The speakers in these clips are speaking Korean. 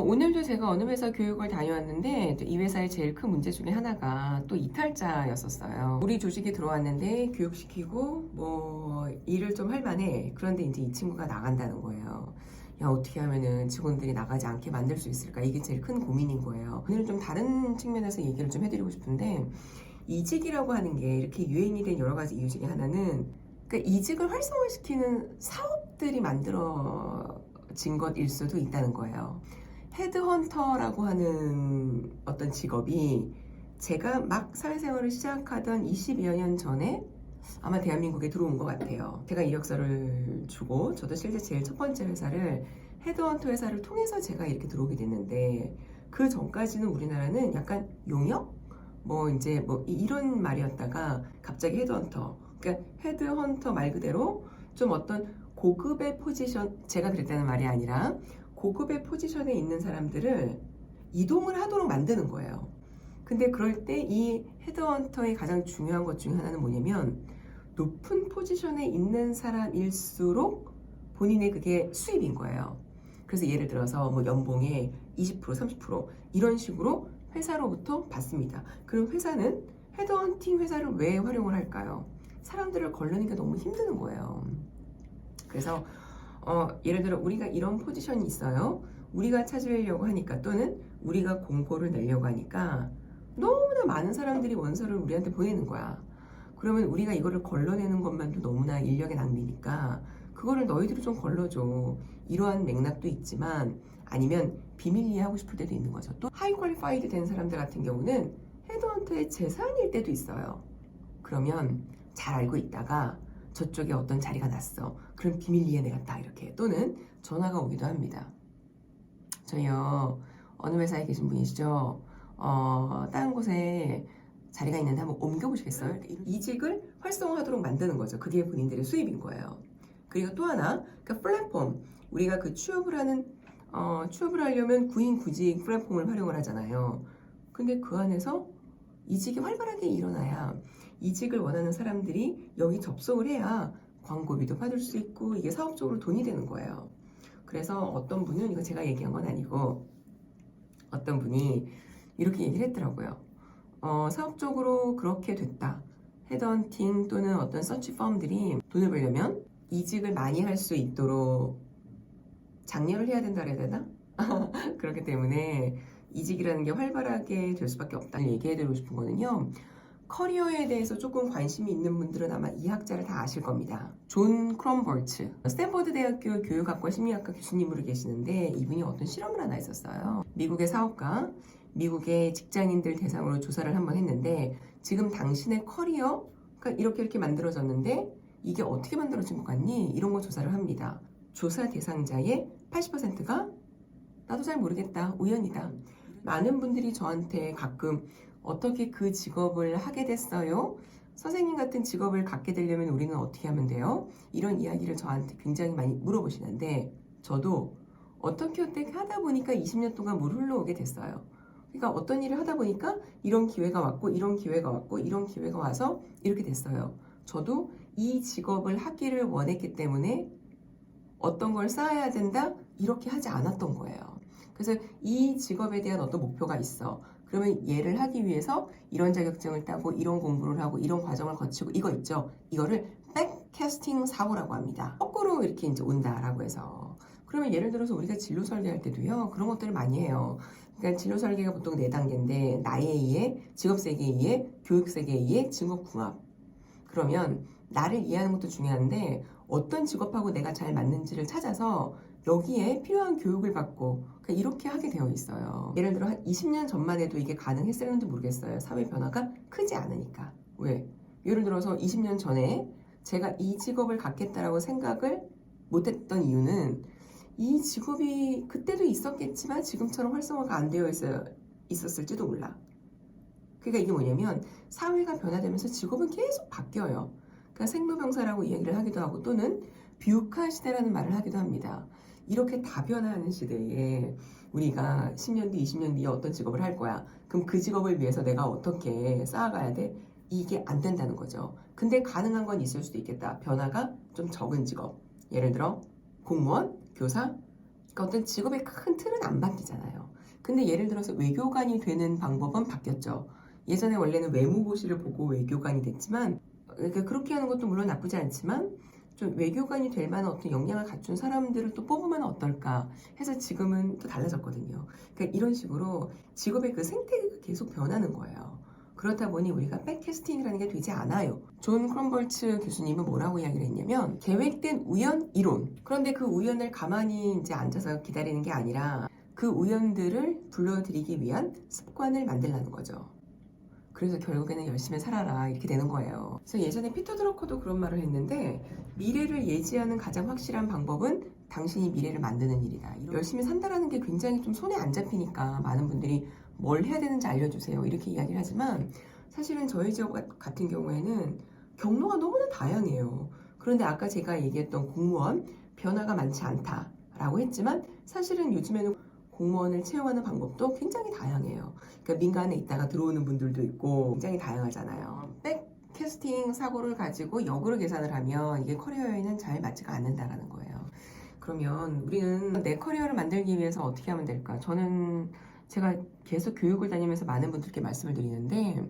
오늘도 제가 어느 회사 교육을 다녀왔는데 이 회사의 제일 큰 문제 중에 하나가 또 이탈자였었어요. 우리 조직에 들어왔는데 교육시키고 뭐 일을 좀 할 만해. 그런데 이제 이 친구가 나간다는 거예요. 야, 어떻게 하면은 직원들이 나가지 않게 만들 수 있을까? 이게 제일 큰 고민인 거예요. 오늘은 좀 다른 측면에서 얘기를 좀 해드리고 싶은데, 이직이라고 하는 게 이렇게 유행이 된 여러 가지 이유 중에 하나는, 그러니까 이직을 활성화시키는 사업들이 만들어진 것일 수도 있다는 거예요. 헤드헌터라고 하는 어떤 직업이 제가 막 사회생활을 시작하던 20여 년 전에 아마 대한민국에 들어온 것 같아요. 제가 이력서를 주고 저도 실제 제일 첫 번째 회사를 헤드헌터 회사를 통해서 제가 이렇게 들어오게 됐는데, 그 전까지는 우리나라는 약간 용역? 뭐 이제 뭐 이런 말이었다가 갑자기 헤드헌터, 그러니까 헤드헌터 말 그대로 좀 어떤 고급의 포지션, 제가 그랬다는 말이 아니라 고급의 포지션에 있는 사람들을 이동을 하도록 만드는 거예요. 근데 그럴 때 이 헤드헌터의 가장 중요한 것 중에 하나는 뭐냐면, 높은 포지션에 있는 사람일수록 본인의 그게 수입인 거예요. 그래서 예를 들어서 뭐 연봉의 20%, 30% 이런 식으로 회사로부터 받습니다. 그럼 회사는 헤드헌팅 회사를 왜 활용을 할까요? 사람들을 걸르니까 너무 힘드는 거예요. 그래서 예를 들어 우리가 이런 포지션이 있어요. 우리가 찾으려고 하니까, 또는 우리가 공고를 내려고 하니까 너무나 많은 사람들이 원서를 우리한테 보내는 거야. 그러면 우리가 이거를 걸러내는 것만도 너무나 인력의 낭비니까 그거를 너희들이 좀 걸러줘. 이러한 맥락도 있지만, 아니면 비밀리에 하고 싶을 때도 있는 거죠. 또 하이 퀄리파이드 된 사람들 같은 경우는 헤드헌터의 재산일 때도 있어요. 그러면 잘 알고 있다가 저쪽에 어떤 자리가 났어. 그럼 비밀리에 내가 딱 이렇게, 또는 전화가 오기도 합니다. 저희요, 어느 회사에 계신 분이시죠? 다른 곳에 자리가 있는데 한번 옮겨보시겠어요? 이직을 활성화하도록 만드는 거죠. 그게 본인들의 수입인 거예요. 그리고 또 하나, 그 플랫폼. 우리가 그 취업을 하려면 구인 구직 플랫폼을 활용을 하잖아요. 근데 그 안에서 이직이 활발하게 일어나야, 이직을 원하는 사람들이 여기 접속을 해야 광고비도 받을 수 있고 이게 사업적으로 돈이 되는 거예요. 그래서 어떤 분은, 이거 제가 얘기한 건 아니고 어떤 분이 이렇게 얘기를 했더라고요. 사업적으로 그렇게 됐다. 헤드헌팅 또는 어떤 서치 펌들이 돈을 벌려면 이직을 많이 할 수 있도록 장려를 해야 된다 그래야 되나? 그렇기 때문에 이직이라는 게 활발하게 될 수밖에 없다는 얘기해드리고 싶은 거는요, 커리어에 대해서 조금 관심이 있는 분들은 아마 이 학자를 다 아실 겁니다. 존 크롬볼츠, 스탠퍼드 대학교 교육학과 심리학과 교수님으로 계시는데, 이분이 어떤 실험을 하나 했었어요. 미국의 사업가, 미국의 직장인들 대상으로 조사를 한번 했는데, 지금 당신의 커리어가 이렇게 만들어졌는데 이게 어떻게 만들어진 것 같니? 이런 거 조사를 합니다. 조사 대상자의 80%가 나도 잘 모르겠다, 우연이다. 많은 분들이 저한테 가끔 어떻게 그 직업을 하게 됐어요? 선생님 같은 직업을 갖게 되려면 우리는 어떻게 하면 돼요? 이런 이야기를 저한테 굉장히 많이 물어보시는데, 저도 어떻게 하다 보니까 20년 동안 물 흘러오게 됐어요. 그러니까 어떤 일을 하다 보니까 이런 기회가 왔고 이런 기회가 왔고 이런 기회가 와서 이렇게 됐어요. 저도 이 직업을 하기를 원했기 때문에 어떤 걸 쌓아야 된다, 이렇게 하지 않았던 거예요. 그래서 이 직업에 대한 어떤 목표가 있어. 그러면 얘를 하기 위해서 이런 자격증을 따고 이런 공부를 하고 이런 과정을 거치고 이거 있죠. 이거를 백캐스팅 사고라고 합니다. 거꾸로 이렇게 이제 온다라고 해서. 그러면 예를 들어서 우리가 진로 설계할 때도요, 그런 것들을 많이 해요. 그러니까 진로 설계가 보통 4단계인데, 나에 의해, 직업 세계에 의해, 교육 세계에 의해, 직업궁합. 그러면 나를 이해하는 것도 중요한데, 어떤 직업하고 내가 잘 맞는지를 찾아서 여기에 필요한 교육을 받고, 그러니까 이렇게 하게 되어 있어요. 예를 들어 한 20년 전만 해도 이게 가능했을는지 모르겠어요. 사회 변화가 크지 않으니까. 왜? 예를 들어서 20년 전에 제가 이 직업을 갖겠다라고 생각을 못했던 이유는, 이 직업이 그때도 있었겠지만 지금처럼 활성화가 안 되어 있었을지도 몰라. 그러니까 이게 뭐냐면, 사회가 변화되면서 직업은 계속 바뀌어요. 그러니까 생로병사라고 이야기를 하기도 하고, 또는 뷰카 시대라는 말을 하기도 합니다. 이렇게 다변화하는 시대에 우리가 10년 뒤, 20년 뒤에 어떤 직업을 할 거야. 그럼 그 직업을 위해서 내가 어떻게 쌓아가야 돼? 이게 안 된다는 거죠. 근데 가능한 건 있을 수도 있겠다. 변화가 좀 적은 직업. 예를 들어 공무원, 교사, 그러니까 어떤 직업의 큰 틀은 안 바뀌잖아요. 근데 예를 들어서 외교관이 되는 방법은 바뀌었죠. 예전에 원래는 외무고시를 보고 외교관이 됐지만, 그러니까 그렇게 하는 것도 물론 나쁘지 않지만 좀 외교관이 될 만한 어떤 역량을 갖춘 사람들을 또 뽑으면 어떨까 해서 지금은 또 달라졌거든요. 그러니까 이런 식으로 직업의 그 생태계가 계속 변하는 거예요. 그렇다 보니 우리가 백캐스팅이라는 게 되지 않아요. 존 크럼벌츠 교수님은 뭐라고 이야기를 했냐면 계획된 우연 이론. 그런데 그 우연을 가만히 이제 앉아서 기다리는 게 아니라 그 우연들을 불러들이기 위한 습관을 만들라는 거죠. 그래서 결국에는 열심히 살아라 이렇게 되는 거예요. 그래서 예전에 피터 드러커도 그런 말을 했는데 미래를 예지하는 가장 확실한 방법은 당신이 미래를 만드는 일이다. 열심히 산다라는 게 굉장히 좀 손에 안 잡히니까 많은 분들이 뭘 해야 되는지 알려주세요 이렇게 이야기를 하지만 사실은 저희 지역 같은 경우에는 경로가 너무나 다양해요. 그런데 아까 제가 얘기했던 공무원 변화가 많지 않다라고 했지만 사실은 요즘에는 공무원을 채용하는 방법도 굉장히 다양해요. 그러니까 민간에 있다가 들어오는 분들도 있고 굉장히 다양하잖아요. 백캐스팅 사고를 가지고 역으로 계산을 하면 이게 커리어에는 잘 맞지가 않는다라는 거예요. 그러면 우리는 내 커리어를 만들기 위해서 어떻게 하면 될까? 저는 제가 계속 교육을 다니면서 많은 분들께 말씀을 드리는데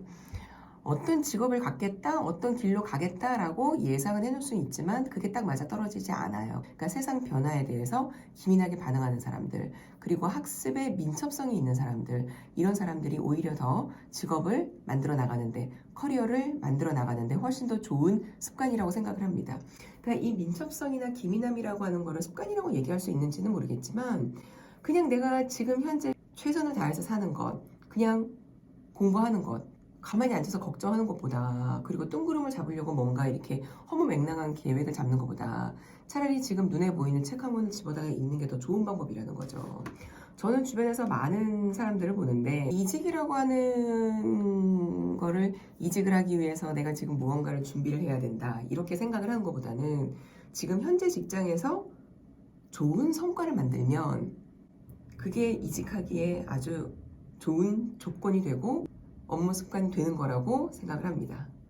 어떤 직업을 갖겠다, 어떤 길로 가겠다라고 예상은 해놓을 수 있지만 그게 딱 맞아 떨어지지 않아요. 그러니까 세상 변화에 대해서 기민하게 반응하는 사람들, 그리고 학습에 민첩성이 있는 사람들, 이런 사람들이 오히려 더 직업을 만들어 나가는데, 커리어를 만들어 나가는데 훨씬 더 좋은 습관이라고 생각을 합니다. 그러니까 이 민첩성이나 기민함이라고 하는 거를 습관이라고 얘기할 수 있는지는 모르겠지만 그냥 내가 지금 현재 최선을 다해서 사는 것, 그냥 공부하는 것, 가만히 앉아서 걱정하는 것보다 그리고 뜬구름을 잡으려고 뭔가 이렇게 허무맹랑한 계획을 잡는 것보다 차라리 지금 눈에 보이는 책 한 권을 집어다가 읽는 게 더 좋은 방법이라는 거죠. 저는 주변에서 많은 사람들을 보는데 이직이라고 하는 거를 이직을 하기 위해서 내가 지금 무언가를 준비를 해야 된다 이렇게 생각을 하는 것보다는 지금 현재 직장에서 좋은 성과를 만들면 그게 이직하기에 아주 좋은 조건이 되고 업무 습관이 되는 거라고 생각을 합니다.